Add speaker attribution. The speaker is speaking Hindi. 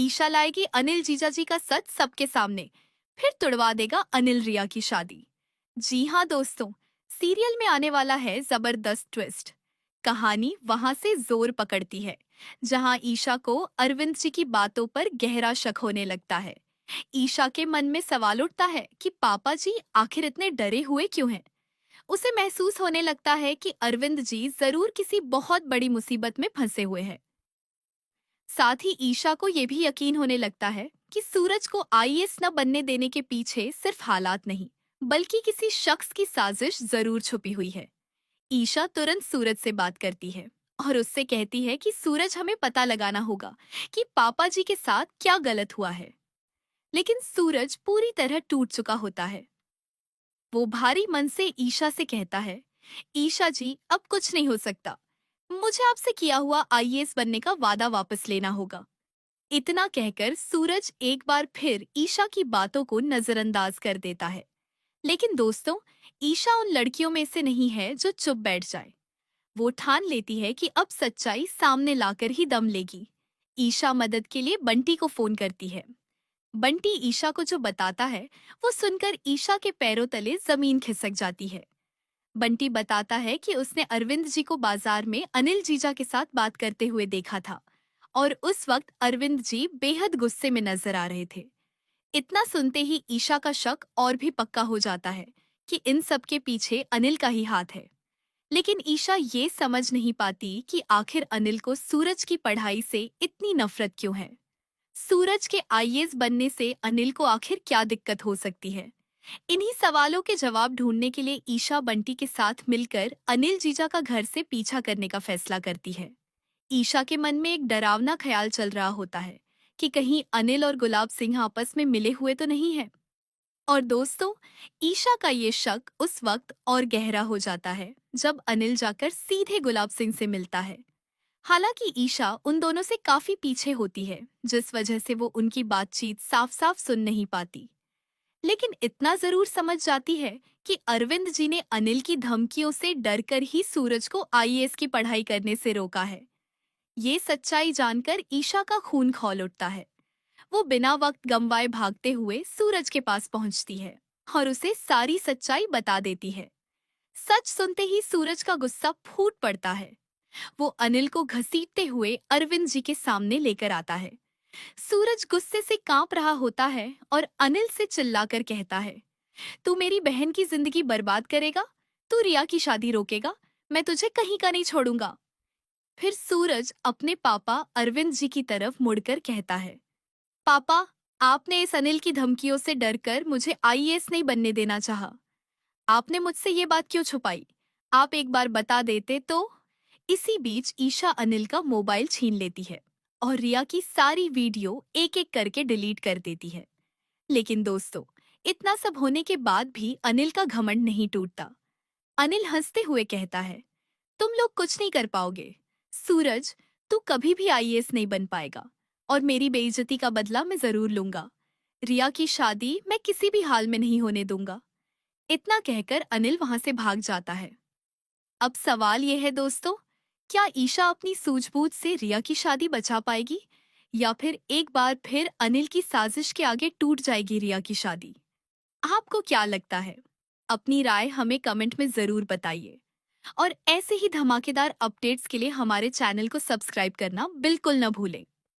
Speaker 1: ईशा लाएगी अनिल जीजा जी का सच सबके सामने, फिर तुड़वा देगा अनिल रिया की शादी। जी हाँ दोस्तों, सीरियल में आने वाला है जबरदस्त ट्विस्ट। कहानी वहां से जोर पकड़ती है जहां ईशा को अरविंद जी की बातों पर गहरा शक होने लगता है। ईशा के मन में सवाल उठता है कि पापा जी आखिर इतने डरे हुए क्यों हैं। उसे महसूस होने लगता है कि अरविंद जी जरूर किसी बहुत बड़ी मुसीबत में फंसे हुए हैं। साथ ही ईशा को ये भी यकीन होने लगता है कि सूरज को आईएएस न बनने देने के पीछे सिर्फ हालात नहीं, बल्कि किसी शख्स की साजिश जरूर छुपी हुई है। ईशा तुरंत सूरज से बात करती है और उससे कहती है कि सूरज, हमें पता लगाना होगा कि पापा जी के साथ क्या गलत हुआ है। लेकिन सूरज पूरी तरह टूट चुका होता है। वो भारी मन से ईशा से कहता है, ईशा जी अब कुछ नहीं हो सकता, मुझे आपसे किया हुआ आईएएस बनने का वादा वापस लेना होगा। इतना कहकर सूरज एक बार फिर ईशा की बातों को नजरअंदाज कर देता है। लेकिन दोस्तों, ईशा उन लड़कियों में से नहीं है जो चुप बैठ जाए। वो ठान लेती है कि अब सच्चाई सामने लाकर ही दम लेगी। ईशा मदद के लिए बंटी को फोन करती है। बंटी ईशा को जो बताता है, वो सुनकर ईशा के पैरों तले जमीन खिसक जाती है। बंटी बताता है कि उसने अरविंद जी को बाजार में अनिल जीजा के साथ बात करते हुए देखा था और उस वक्त अरविंद जी बेहद गुस्से में नजर आ रहे थे। इतना सुनते ही ईशा का शक और भी पक्का हो जाता है कि इन सब के पीछे अनिल का ही हाथ है। लेकिन ईशा ये समझ नहीं पाती कि आखिर अनिल को सूरज की पढ़ाई से इतनी नफरत क्यों है। सूरज के आईएएस बनने से अनिल को आखिर क्या दिक्कत हो सकती है। इन्हीं सवालों के जवाब ढूंढने के लिए ईशा बंटी के साथ मिलकर अनिल जीजा का घर से पीछा करने का फैसला करती है। ईशा के मन में एक डरावना ख्याल चल रहा होता है कि कहीं अनिल और गुलाब सिंह आपस में मिले हुए तो नहीं है। और दोस्तों, ईशा का ये शक उस वक्त और गहरा हो जाता है जब अनिल जाकर सीधे गुलाब सिंह से मिलता है। हालांकि ईशा उन दोनों से काफी पीछे होती है, जिस वजह से वो उनकी बातचीत साफ साफ सुन नहीं पाती। लेकिन इतना जरूर समझ जाती है कि अरविंद जी ने अनिल की धमकियों से डरकर ही सूरज को आईएएस की पढ़ाई करने से रोका है। ये सच्चाई जानकर ईशा का खून खौल उठता है। वो बिना वक्त गंवाए भागते हुए सूरज के पास पहुंचती है और उसे सारी सच्चाई बता देती है। सच सुनते ही सूरज का गुस्सा फूट पड़ता है। वो अनिल को घसीटते हुए अरविंद जी के सामने लेकर आता है। सूरज गुस्से से कांप रहा होता है और अनिल से चिल्लाकर कहता है, तू मेरी बहन की जिंदगी बर्बाद करेगा, तू रिया की शादी रोकेगा, मैं तुझे कहीं का नहीं छोड़ूंगा। फिर सूरज अपने पापा अरविंद जी की तरफ मुड़कर कहता है, पापा, आपने इस अनिल की धमकियों से डरकर मुझे आईएएस नहीं बनने देना चाहा। आपने मुझसे ये बात क्यों छुपाई? आप एक बार बता देते तो। इसी बीच ईशा अनिल का मोबाइल छीन लेती है और रिया की सारी वीडियो एक एक करके डिलीट कर देती है। लेकिन दोस्तों, इतना सब होने के बाद भी अनिल का घमंड नहीं टूटता। अनिल हंसते हुए कहता है, तुम लोग कुछ नहीं कर पाओगे। सूरज, तू कभी भी आईएएस नहीं बन पाएगा और मेरी बेइज्जती का बदला मैं जरूर लूंगा। रिया की शादी मैं किसी भी हाल में नहीं होने दूंगा। इतना कहकर अनिल वहां से भाग जाता है। अब सवाल यह है दोस्तों, क्या ईशा अपनी सूझबूझ से रिया की शादी बचा पाएगी या फिर एक बार फिर अनिल की साजिश के आगे टूट जाएगी रिया की शादी? आपको क्या लगता है? अपनी राय हमें कमेंट में जरूर बताइए और ऐसे ही धमाकेदार अपडेट्स के लिए हमारे चैनल को सब्सक्राइब करना बिल्कुल न भूलें।